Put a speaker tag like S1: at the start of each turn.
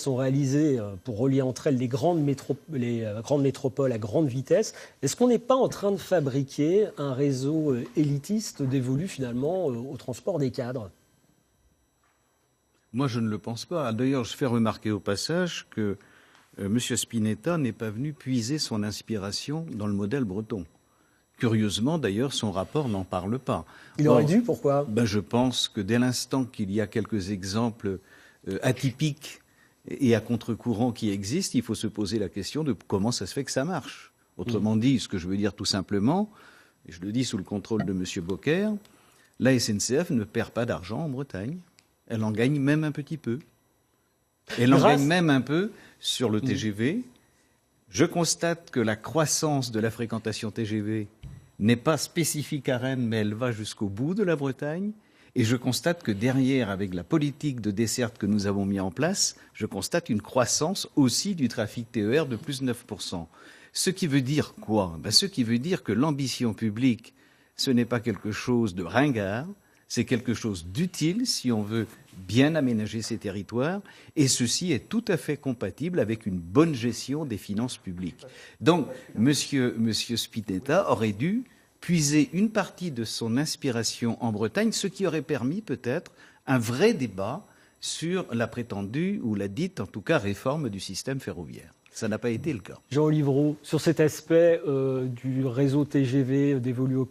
S1: sont réalisées pour relier entre elles les grandes métropoles à grande vitesse. Est-ce qu'on n'est pas en train de fabriquer un réseau élitiste dévolu finalement au transport des cadres?
S2: Moi, je ne le pense pas. D'ailleurs, je fais remarquer au passage que M. Spinetta n'est pas venu puiser son inspiration dans le modèle breton. Curieusement, d'ailleurs, son rapport n'en parle pas.
S1: Il aurait dû, pourquoi?
S2: Je pense que dès l'instant qu'il y a quelques exemples atypiques et à contre-courant qui existent, il faut se poser la question de comment ça se fait que ça marche. Autrement dit, ce que je veux dire tout simplement, et je le dis sous le contrôle de M. Bocquer, la SNCF ne perd pas d'argent en Bretagne. Elle en gagne même un petit peu. Elle en gagne même un peu sur le TGV. Je constate que la croissance de la fréquentation TGV n'est pas spécifique à Rennes, mais elle va jusqu'au bout de la Bretagne. Et je constate que derrière, avec la politique de desserte que nous avons mis en place, je constate une croissance aussi du trafic TER de plus de 9%. Ce qui veut dire quoi? Ce qui veut dire que l'ambition publique, ce n'est pas quelque chose de ringard, c'est quelque chose d'utile si on veut bien aménager ces territoires, et ceci est tout à fait compatible avec une bonne gestion des finances publiques. Donc, Monsieur Spinetta aurait dû puiser une partie de son inspiration en Bretagne, ce qui aurait permis peut-être un vrai débat sur la prétendue, ou la dite en tout cas, réforme du système ferroviaire. Ça n'a pas été le cas.
S1: Jean Olivreau, sur cet aspect du réseau TGV dévolu au